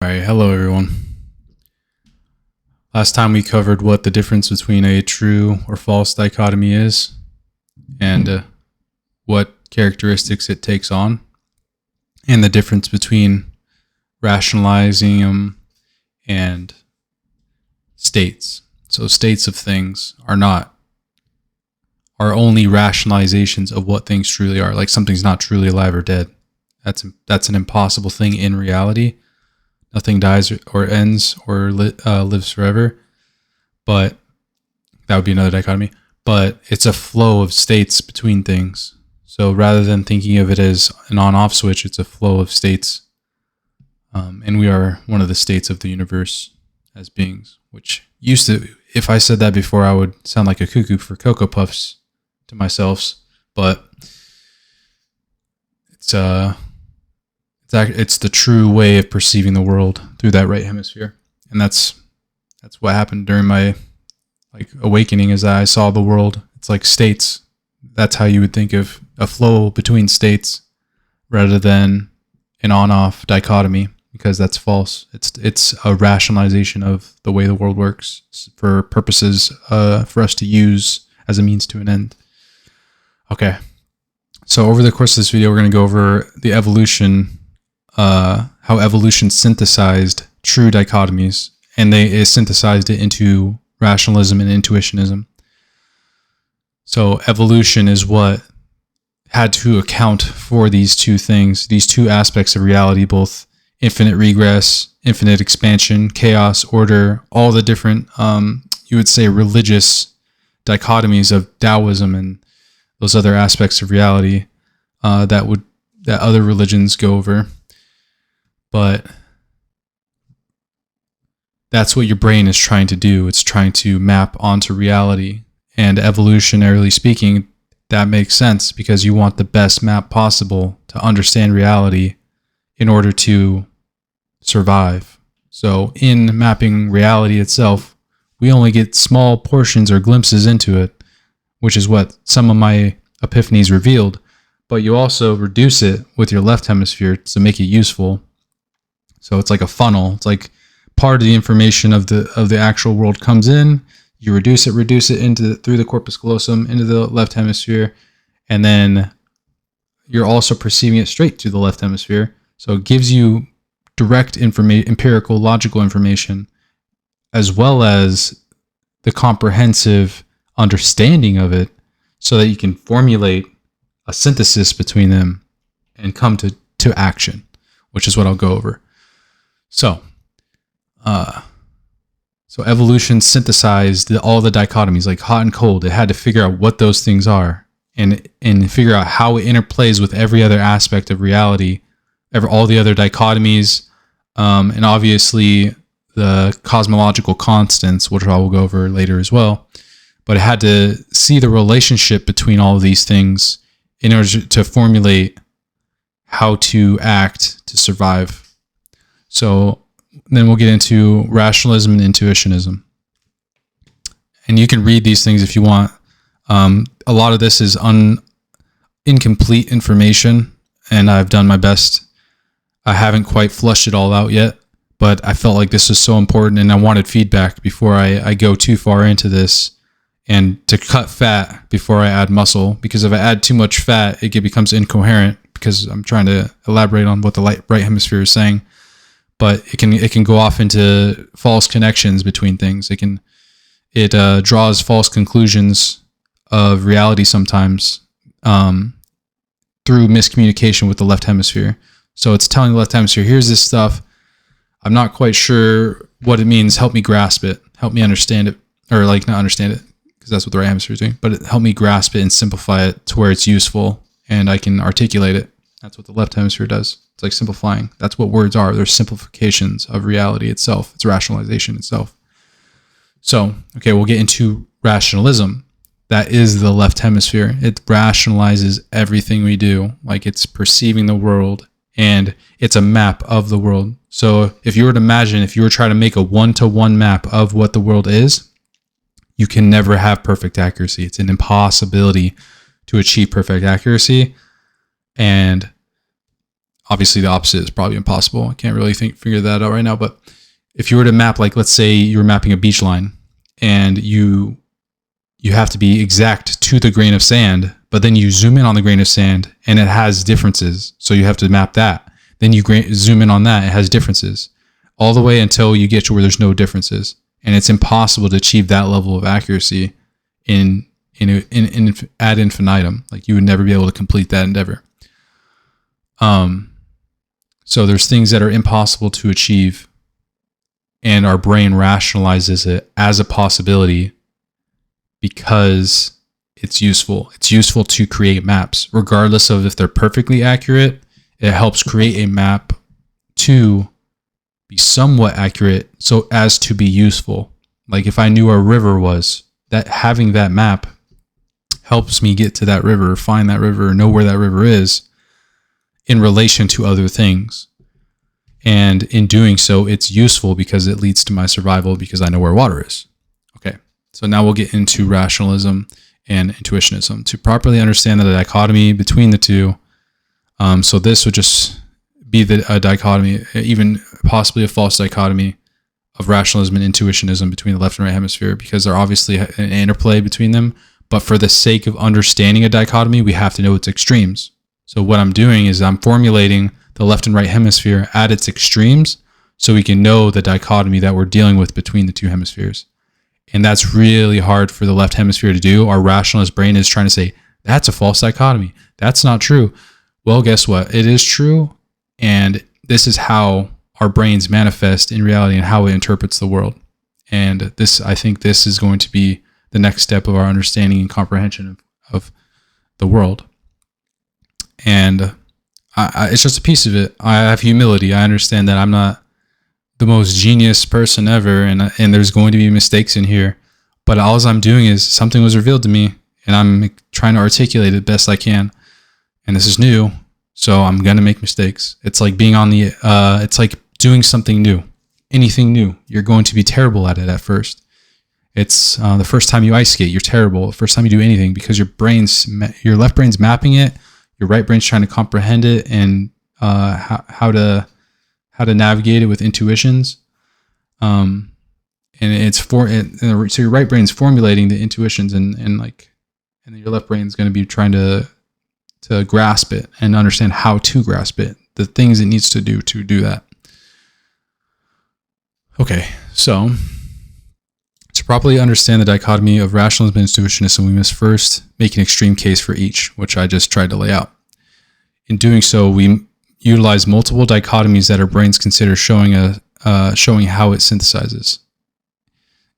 All right, hello everyone. Last time we covered what the difference between a true or false dichotomy is and what characteristics it takes on, and the difference between rationalizing them and states. So states of things are only rationalizations of what things truly are. Like something's not truly alive or dead. That's an impossible thing in reality. Nothing dies or ends or lives forever. But that would be another dichotomy. But it's a flow of states between things. So rather than thinking of it as an on-off switch, it's a flow of states. And we are one of the states of the universe as beings, which used to, if I said that before, I would sound like a cuckoo for Cocoa Puffs to myself. But it's the true way of perceiving the world through that right hemisphere. And that's what happened during my awakening, is that I saw the world. It's like states. That's how you would think of a flow between states rather than an on-off dichotomy, because that's false. It's a rationalization of the way the world works for purposes for us to use as a means to an end. Okay. So over the course of this video, we're going to go over the evolution, how evolution synthesized true dichotomies, and they synthesized it into rationalism and intuitionism. So evolution is what had to account for these two things, these two aspects of reality, both infinite regress, infinite expansion, chaos, order, all the different, you would say, religious dichotomies of Taoism and those other aspects of reality that other religions go over. But that's what your brain is trying to do. It's trying to map onto reality. And evolutionarily speaking, that makes sense because you want the best map possible to understand reality in order to survive. So in mapping reality itself, we only get small portions or glimpses into it, which is what some of my epiphanies revealed. But you also reduce it with your left hemisphere to make it useful. So it's like a funnel. It's like part of the information of the actual world comes in. You reduce it through the corpus callosum into the left hemisphere, and then you're also perceiving it straight to the left hemisphere. So it gives you direct empirical, logical information, as well as the comprehensive understanding of it, so that you can formulate a synthesis between them and come to action, which is what I'll go over. So evolution synthesized all the dichotomies, like hot and cold. It had to figure out what those things are and figure out how it interplays with every other aspect of reality, all the other dichotomies, and obviously the cosmological constants, which I will go over later as well. But it had to see the relationship between all of these things in order to formulate how to act to survive. So then we'll get into rationalism and intuitionism. And you can read these things if you want. A lot of this is incomplete information, and I've done my best. I haven't quite flushed it all out yet, but I felt like this was so important, and I wanted feedback before I go too far into this, and to cut fat before I add muscle, because if I add too much fat, it becomes incoherent, because I'm trying to elaborate on what the right hemisphere is saying. But it can go off into false connections between things. It draws false conclusions of reality sometimes through miscommunication with the left hemisphere. So it's telling the left hemisphere, here's this stuff. I'm not quite sure what it means. Help me grasp it. Help me understand it. Or not understand it, because that's what the right hemisphere is doing. But help me grasp it and simplify it to where it's useful and I can articulate it. That's what the left hemisphere does. It's like simplifying. That's what words are. They're simplifications of reality itself. It's rationalization itself. So, okay, we'll get into rationalism. That is the left hemisphere. It rationalizes everything we do. Like, it's perceiving the world, and it's a map of the world. So if you were trying to make a one-to-one map of what the world is, you can never have perfect accuracy. It's an impossibility to achieve perfect accuracy. And obviously the opposite is probably impossible. I can't really figure that out right now. But if you were to map, like let's say you were mapping a beach line, and you have to be exact to the grain of sand, but then you zoom in on the grain of sand and it has differences. So you have to map that. Then you zoom in on that, it has differences, all the way until you get to where there's no differences. And it's impossible to achieve that level of accuracy in ad infinitum. Like you would never be able to complete that endeavor. So there's things that are impossible to achieve, and our brain rationalizes it as a possibility because it's useful. It's useful to create maps, regardless of if they're perfectly accurate. It helps create a map to be somewhat accurate so as to be useful. Like if I knew where a river was, that having that map helps me get to that river, find that river, know where that river is in relation to other things. And in doing so, it's useful because it leads to my survival because I know where water is. Okay, so now we'll get into rationalism and intuitionism to properly understand the dichotomy between the two. So this would just be a dichotomy, even possibly a false dichotomy of rationalism and intuitionism between the left and right hemisphere, because they're obviously an interplay between them. But for the sake of understanding a dichotomy, we have to know its extremes. So what I'm doing is I'm formulating the left and right hemisphere at its extremes so we can know the dichotomy that we're dealing with between the two hemispheres. And that's really hard for the left hemisphere to do. Our rationalist brain is trying to say, that's a false dichotomy. That's not true. Well, guess what? It is true. And this is how our brains manifest in reality and how it interprets the world. And this, I think this is going to be the next step of our understanding and comprehension of the world. And it's just a piece of it. I have humility. I understand that I'm not the most genius person ever, and there's going to be mistakes in here. But all I'm doing is something was revealed to me, and I'm trying to articulate it best I can. And this is new, so I'm gonna make mistakes. It's like being on the. It's like doing something new. Anything new, you're going to be terrible at it at first. It's the first time you ice skate, you're terrible. The first time you do anything, because your left brain's mapping it. Your right brain's trying to comprehend it and how to navigate it with intuitions, and so your right brain's formulating the intuitions, and then your left brain's going to be trying to grasp it and understand how to grasp it, the things it needs to do that. Okay, so to properly understand the dichotomy of rationalism and intuitionism, we must first make an extreme case for each, which I just tried to lay out. In doing so, we utilize multiple dichotomies that our brains consider showing how it synthesizes.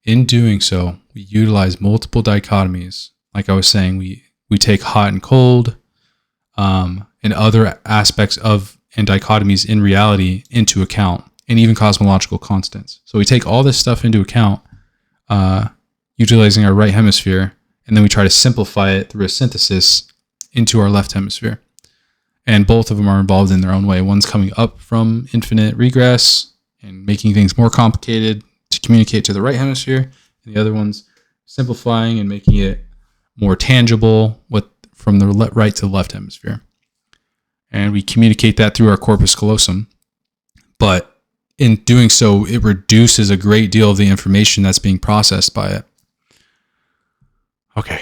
In doing so, we utilize multiple dichotomies. Like I was saying, we take hot and cold, and other aspects of and dichotomies in reality into account, and even cosmological constants. So we take all this stuff into account, utilizing our right hemisphere, and then we try to simplify it through a synthesis into our left hemisphere. And both of them are involved in their own way. One's coming up from infinite regress and making things more complicated to communicate to the right hemisphere, and the other one's simplifying and making it more tangible from the right to the left hemisphere. And we communicate that through our corpus callosum. But in doing so, it reduces a great deal of the information that's being processed by it. Okay.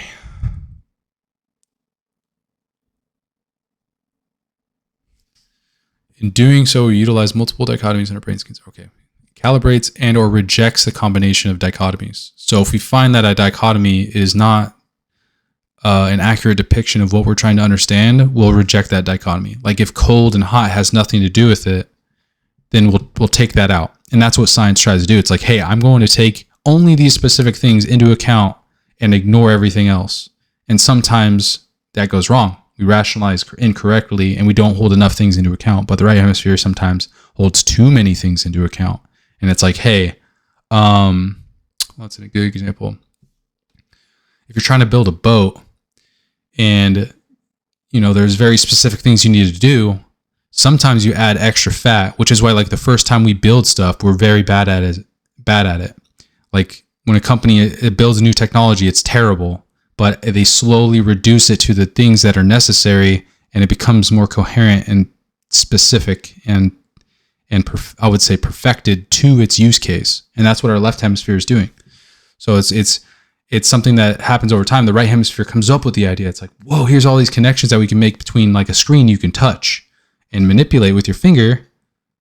In doing so, we utilize multiple dichotomies in our brains. Okay. Calibrates and or rejects the combination of dichotomies. So if we find that a dichotomy is not an accurate depiction of what we're trying to understand, we'll reject that dichotomy. Like if cold and hot has nothing to do with it, then we'll take that out. And that's what science tries to do. It's like, hey, I'm going to take only these specific things into account and ignore everything else. And sometimes that goes wrong. We rationalize incorrectly and we don't hold enough things into account. But the right hemisphere sometimes holds too many things into account. And it's like, hey, what's a good example? If you're trying to build a boat and, there's very specific things you need to do, sometimes you add extra fat, which is why like the first time we build stuff, we're very bad at it. Like when a company it builds a new technology, it's terrible, but they slowly reduce it to the things that are necessary and it becomes more coherent and specific and I would say perfected to its use case. And that's what our left hemisphere is doing. So it's something that happens over time. The right hemisphere comes up with the idea. It's like, whoa, here's all these connections that we can make between like a screen you can touch and manipulate with your finger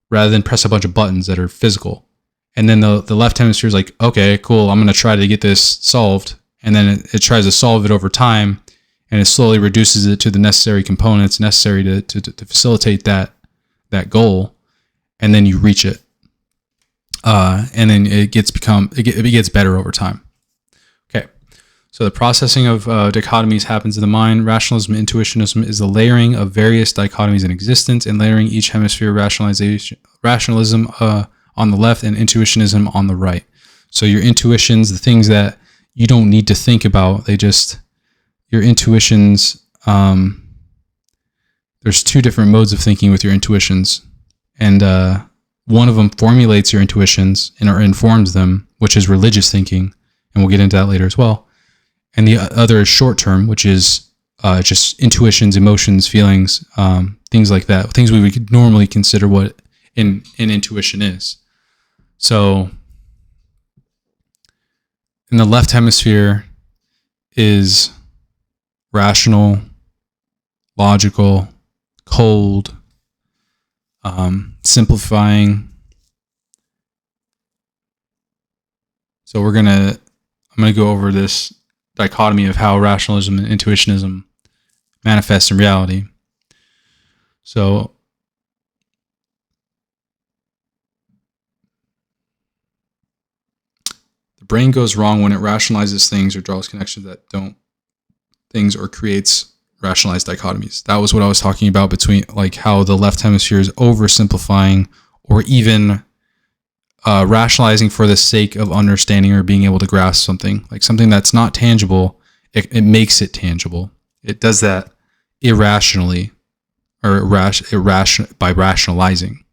rather than press a bunch of buttons that are physical. And then the left hemisphere is like, okay, cool, I'm going to try to get this solved. And then it tries to solve it over time, and it slowly reduces it to the necessary components necessary to facilitate that goal. And then you reach it. And then it gets better over time. Okay. So the processing of dichotomies happens in the mind. Rationalism and intuitionism is the layering of various dichotomies in existence and layering each hemisphere. Rationalism on the left and intuitionism on the right. So your intuitions, the things that you don't need to think about, your intuitions, there's two different modes of thinking with your intuitions. And one of them formulates your intuitions or informs them, which is religious thinking. And we'll get into that later as well. And the other is short term, which is just intuitions, emotions, feelings, things like that. Things we would normally consider what an intuition is. So in the left hemisphere is rational, logical, cold, simplifying. So I'm going to go over this dichotomy of how rationalism and intuitionism manifest in reality. So the brain goes wrong when it rationalizes things or draws connections that don't things or creates rationalized dichotomies. That was what I was talking about between like how the left hemisphere is oversimplifying or even rationalizing for the sake of understanding or being able to grasp something, like something that's not tangible. It makes it tangible. It does that irrationally or by rationalizing.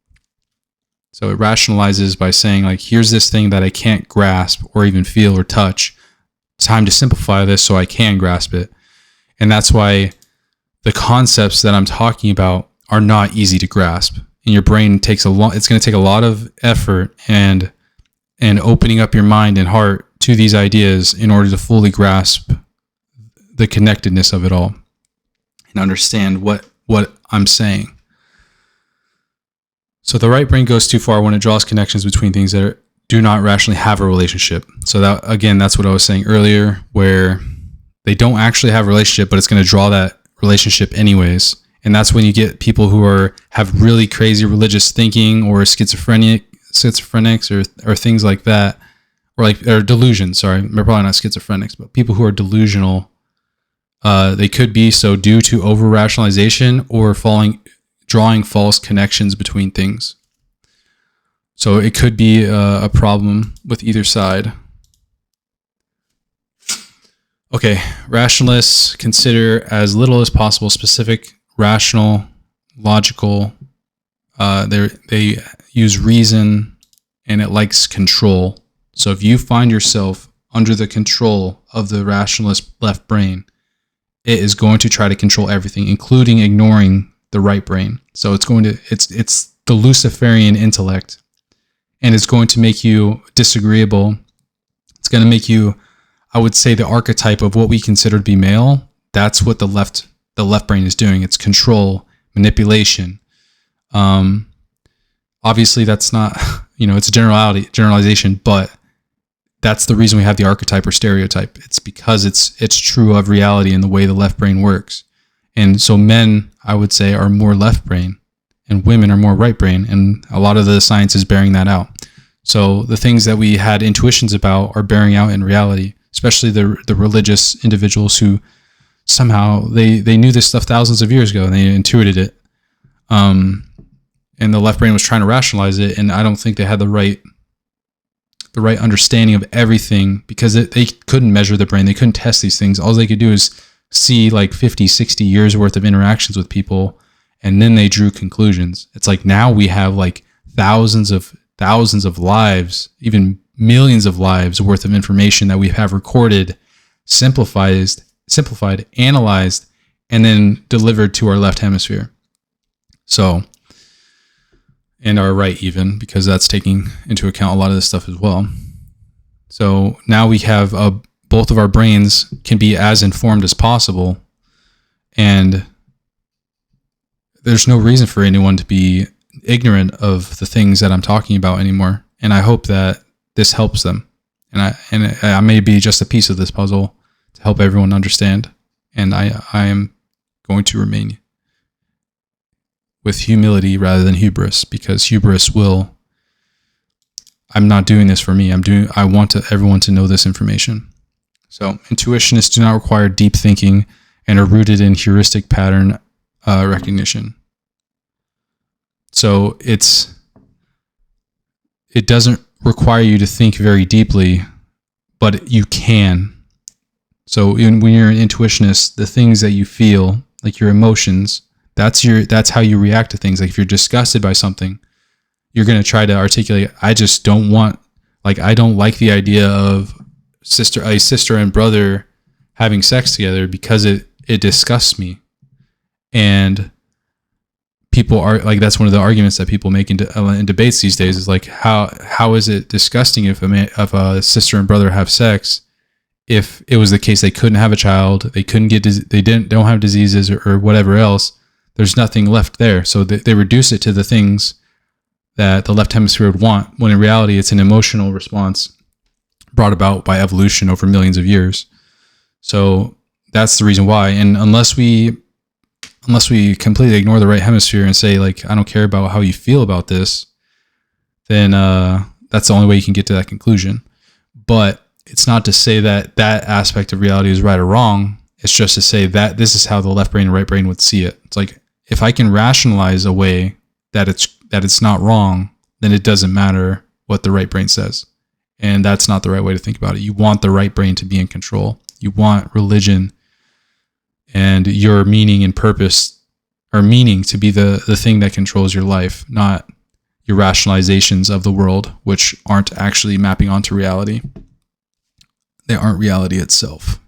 So it rationalizes by saying like, here's this thing that I can't grasp or even feel or touch. It's time to simplify this so I can grasp it. And that's why the concepts that I'm talking about are not easy to grasp. And your brain it's going to take a lot of effort and opening up your mind and heart to these ideas in order to fully grasp the connectedness of it all and understand what I'm saying. So the right brain goes too far when it draws connections between things that do not rationally have a relationship. So that's what I was saying earlier, where they don't actually have a relationship, but it's going to draw that relationship anyways. And that's when you get people who have really crazy religious thinking or schizophrenics or things like that, or delusions. Sorry, they're probably not schizophrenics, but people who are delusional. They could be so due to over rationalization or drawing false connections between things. So it could be a problem with either side. Okay, rationalists consider as little as possible specific, rational, logical. They use reason, and it likes control. So if you find yourself under the control of the rationalist left brain, it is going to try to control everything, including ignoring the right brain. So it's the Luciferian intellect, and it's going to make you disagreeable. It's going to make you, I would say, the archetype of what we consider to be male. That's what the left brain is doing. It's control, manipulation. Obviously that's not, it's a generalization, but that's the reason we have the archetype or stereotype. It's because it's true of reality and the way the left brain works. And so men, I would say, are more left brain and women are more right brain. And a lot of the science is bearing that out. So the things that we had intuitions about are bearing out in reality, especially the religious individuals who somehow they knew this stuff thousands of years ago and they intuited it. And the left brain was trying to rationalize it. And I don't think they had the right understanding of everything because they couldn't measure the brain. They couldn't test these things. All they could do is see like 50, 60 years worth of interactions with people. And then they drew conclusions. It's like now we have like thousands of lives, even millions of lives worth of information that we have recorded, simplified, analyzed, and then delivered to our left hemisphere. So and are right, even because that's taking into account a lot of this stuff as well. So now we have both of our brains can be as informed as possible, and there's no reason for anyone to be ignorant of the things that I'm talking about anymore. And I hope that this helps them. And I may be just a piece of this puzzle to help everyone understand. And I am going to remain with humility rather than hubris, because hubris will, I'm not doing this for me. I want everyone to know this information. So intuitionists do not require deep thinking and are rooted in heuristic pattern recognition. So it doesn't require you to think very deeply, but you can. So when you're an intuitionist, the things that you feel, like your emotions, that's how you react to things. Like if you're disgusted by something, you're going to try to articulate, I don't like the idea of a sister and brother having sex together because it disgusts me. And people are like, that's one of the arguments that people make in debates these days, is like, how is it disgusting if a sister and brother have sex, if it was the case they couldn't have a child, they don't have diseases or whatever else, there's nothing left there. So they reduce it to the things that the left hemisphere would want, when in reality it's an emotional response brought about by evolution over millions of years. So that's the reason why. And unless we completely ignore the right hemisphere and say, like, I don't care about how you feel about this, then that's the only way you can get to that conclusion. But it's not to say that aspect of reality is right or wrong. It's just to say that this is how the left brain and right brain would see it. It's like, if I can rationalize a way that it's not wrong, then it doesn't matter what the right brain says. And that's not the right way to think about it. You want the right brain to be in control. You want religion and your meaning and purpose, or meaning, to be the thing that controls your life, not your rationalizations of the world, which aren't actually mapping onto reality. They aren't reality itself.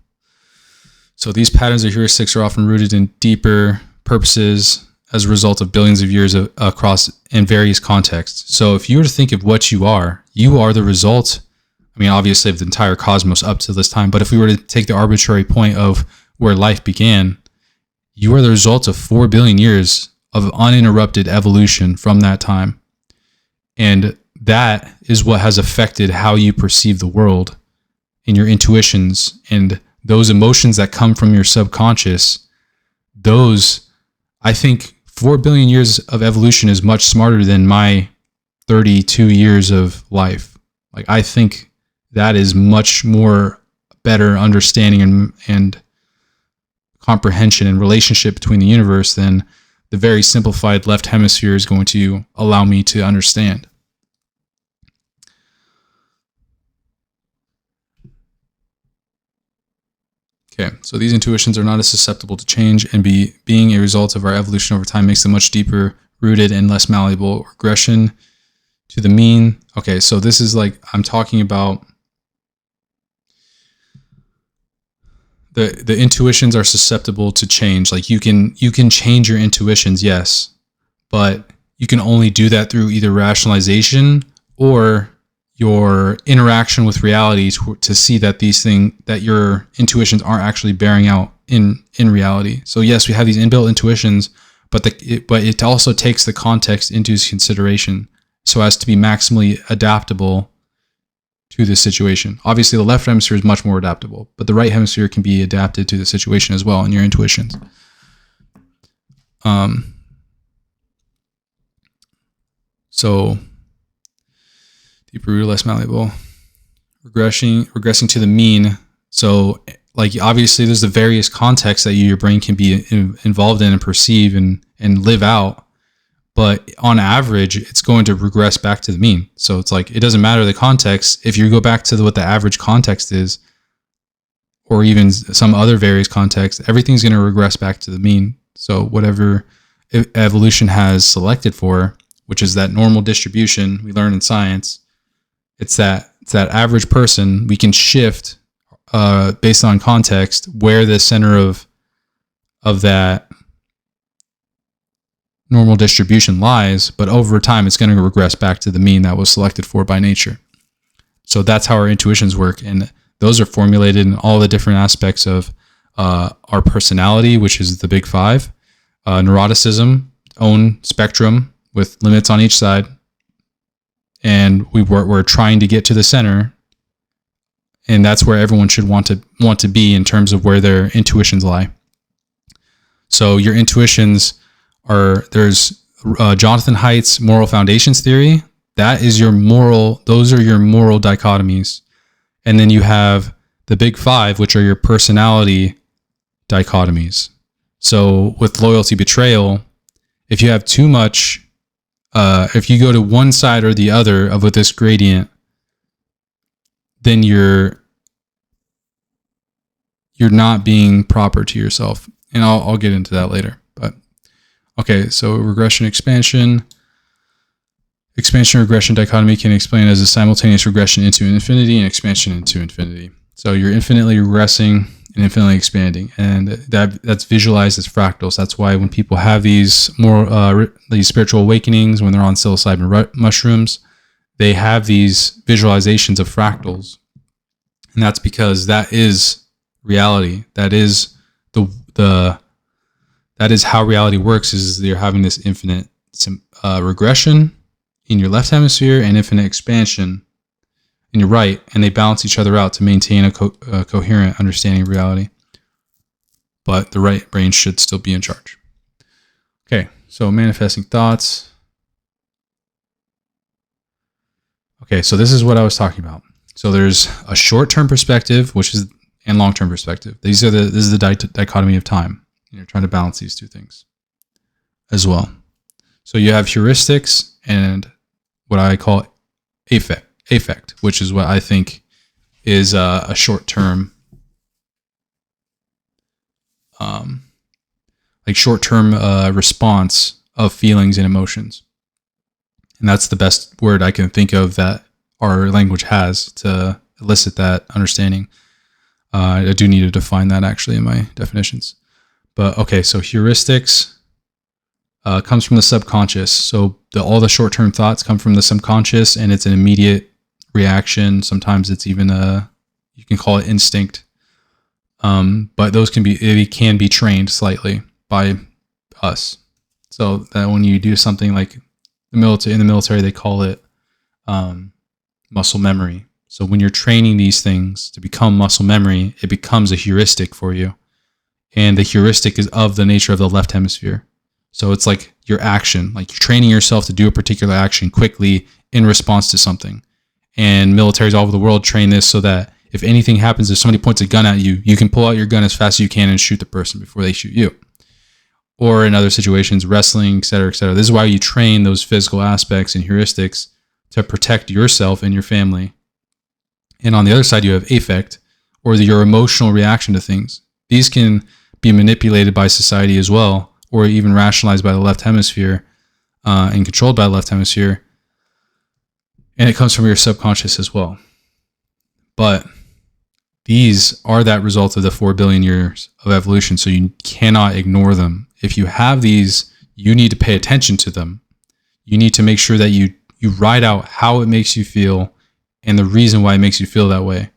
So these patterns or heuristics are often rooted in deeper purposes as a result of billions of years across in various contexts. So if you were to think of what you are the result, I mean, obviously, of the entire cosmos up to this time, but if we were to take the arbitrary point of where life began, you are the result of 4 billion years of uninterrupted evolution from that time. And that is what has affected how you perceive the world, and your intuitions, and those emotions that come from your subconscious. Those, I think 4 billion years of evolution is much smarter than my 32 years of life. Like, I think that is much more better understanding and comprehension and relationship between the universe than the very simplified left hemisphere is going to allow me to understand. Okay, so these intuitions are not as susceptible to change, and being a result of our evolution over time makes them much deeper rooted and less malleable. Regression to the mean. Okay, so this is like, I'm talking about the intuitions are susceptible to change. Like you can change your intuitions, yes, but you can only do that through either rationalization or your interaction with reality to see that that your intuitions aren't actually bearing out in reality. So yes, we have these inbuilt intuitions, but it also takes the context into consideration so as to be maximally adaptable to this situation. Obviously, the left hemisphere is much more adaptable, but the right hemisphere can be adapted to the situation as well in your intuitions. So deeper rooted, less malleable. Regressing to the mean. So, like, obviously, there's the various contexts that your brain can be involved in and perceive and live out. But on average, it's going to regress back to the mean. So it's like, it doesn't matter the context. If you go back to what the average context is, or even some other various context, everything's going to regress back to the mean. So whatever evolution has selected for, which is that normal distribution we learn in science, it's that average person. We can shift based on context where the center of that normal distribution lies, but over time it's going to regress back to the mean that was selected for by nature. So that's how our intuitions work, and those are formulated in all the different aspects of our personality, which is the big five, neuroticism, own spectrum with limits on each side, and we're trying to get to the center, and that's where everyone should want to be in terms of where their intuitions lie. So your intuitions there's Jonathan Haidt's moral foundations theory. That is those are your moral dichotomies. And then you have the big five, which are your personality dichotomies. So with loyalty betrayal, if you have too much, if you go to one side or the other of this gradient, then you're not being proper to yourself. And I'll get into that later. But okay, so regression expansion. Expansion regression dichotomy can explain as a simultaneous regression into infinity and expansion into infinity. So you're infinitely regressing and infinitely expanding, and that's visualized as fractals. That's why when people have these these spiritual awakenings, when they're on psilocybin mushrooms, they have these visualizations of fractals, and that's because that is reality. That is that is how reality works. Is you're having this infinite regression in your left hemisphere and infinite expansion in your right, and they balance each other out to maintain a coherent understanding of reality. But the right brain should still be in charge. Okay, so manifesting thoughts. Okay, so this is what I was talking about. So there's a short-term perspective, and long-term perspective. This is the dichotomy of time. You're trying to balance these two things as well. So you have heuristics and what I call affect, which is what I think is a short-term, response of feelings and emotions. And that's the best word I can think of that our language has to elicit that understanding. I do need to define that actually in my definitions. But okay, so heuristics comes from the subconscious. So all the short-term thoughts come from the subconscious, and it's an immediate reaction. Sometimes it's even you can call it instinct. But those can be trained slightly by us. So that when you do something like in the military, they call it muscle memory. So when you're training these things to become muscle memory, it becomes a heuristic for you. And the heuristic is of the nature of the left hemisphere. So it's like your action, like you're training yourself to do a particular action quickly in response to something. And militaries all over the world train this so that if anything happens, if somebody points a gun at you, you can pull out your gun as fast as you can and shoot the person before they shoot you. Or in other situations, wrestling, et cetera, et cetera. This is why you train those physical aspects and heuristics to protect yourself and your family. And on the other side, you have affect, or your emotional reaction to things. These can be manipulated by society as well, or even rationalized by the left hemisphere and controlled by the left hemisphere. And it comes from your subconscious as well. But these are that result of the 4 billion years of evolution, so you cannot ignore them. If you have these, you need to pay attention to them. You need to make sure that you write out how it makes you feel and the reason why it makes you feel that way.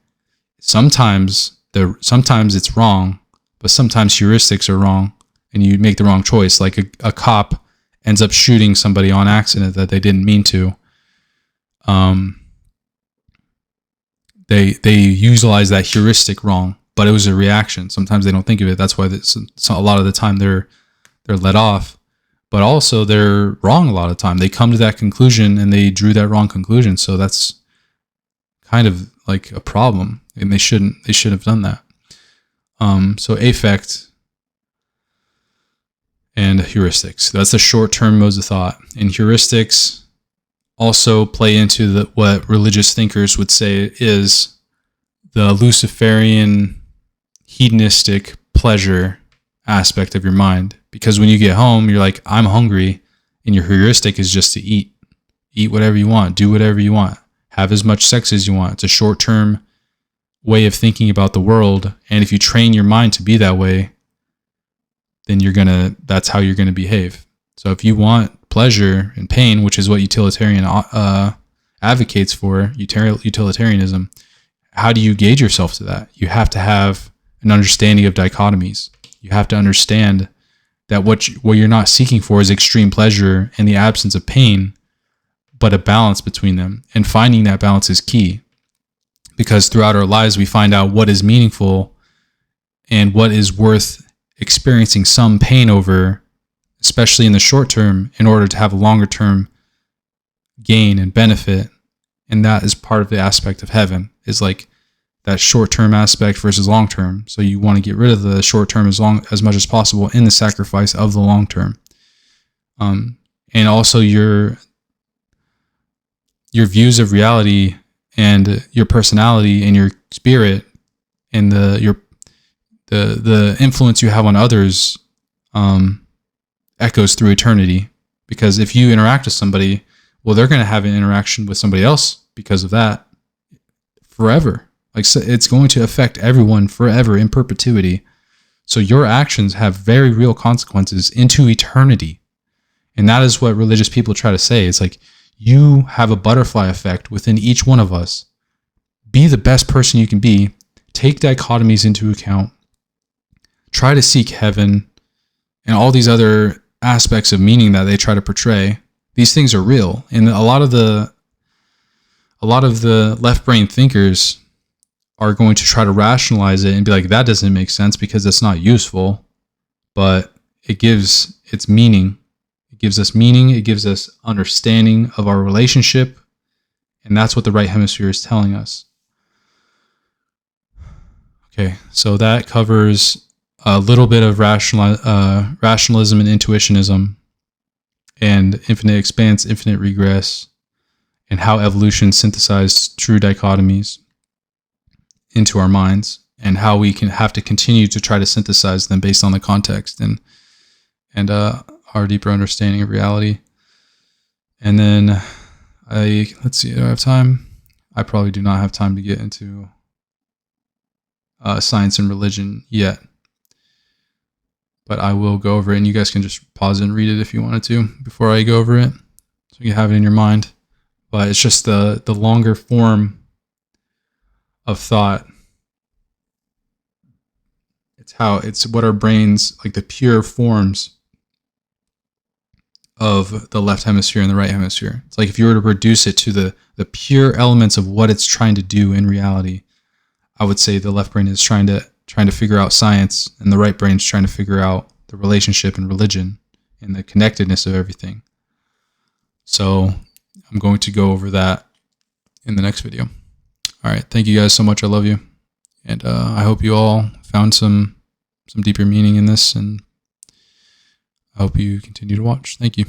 Sometimes it's wrong, but sometimes heuristics are wrong and you make the wrong choice. Like a cop ends up shooting somebody on accident that they didn't mean to. They utilize that heuristic wrong, but it was a reaction. Sometimes they don't think of it. That's why a lot of the time they're let off, but also they're wrong a lot of the time. They come to that conclusion and they drew that wrong conclusion. So that's kind of like a problem, and they shouldn't have done that. So affect and heuristics. That's the short-term modes of thought. And heuristics also play into what religious thinkers would say is the Luciferian hedonistic pleasure aspect of your mind. Because when you get home, you're like, I'm hungry, and your heuristic is just to eat. Eat whatever you want, do whatever you want, have as much sex as you want. It's a short-term way of thinking about the world, and if you train your mind to be that way, then that's how you're gonna behave. So if you want pleasure and pain, which is what utilitarian advocates for, utilitarianism, how do you gauge yourself to that? You have to have an understanding of dichotomies. You have to understand that what you're not seeking for is extreme pleasure and the absence of pain, but a balance between them. And finding that balance is key, because throughout our lives, we find out what is meaningful and what is worth experiencing some pain over, especially in the short term, in order to have a longer term gain and benefit. And that is part of the aspect of heaven, is like that short-term aspect versus long-term. So you want to get rid of the short-term as much as possible in the sacrifice of the long-term. And also your views of reality and your personality and your spirit and the influence you have on others echoes through eternity. Because if you interact with somebody, well, they're going to have an interaction with somebody else because of that forever. Like, so it's going to affect everyone forever in perpetuity. So your actions have very real consequences into eternity. And that is what religious people try to say. It's like, you have a butterfly effect within each one of us. Be the best person you can be. Take dichotomies into account. Try to seek heaven and all these other aspects of meaning that they try to portray. These things are real. And a lot of the left brain thinkers are going to try to rationalize it and be like, that doesn't make sense because it's not useful. But it gives its meaning. It gives us meaning. It gives us understanding of our relationship. And that's what the right hemisphere is telling us. Okay, so that covers a little bit of rationalism and intuitionism, and infinite expanse, infinite regress, and how evolution synthesized true dichotomies into our minds, and how we can have to continue to try to synthesize them based on the context and our deeper understanding of reality. And then let's see, do I have time? I probably do not have time to get into science and religion yet, but I will go over it, and you guys can just pause it and read it if you wanted to before I go over it, so you have it in your mind. But it's just the longer form of thought. It's what our brains, like the pure forms of the left hemisphere and the right hemisphere. It's like if you were to reduce it to the pure elements of what it's trying to do in reality, I would say the left brain is trying to figure out science, and the right brain is trying to figure out the relationship and religion and the connectedness of everything. So I'm going to go over that in the next video. All right. Thank you guys so much. I love you. And I hope you all found some deeper meaning in this, and I hope you continue to watch. Thank you.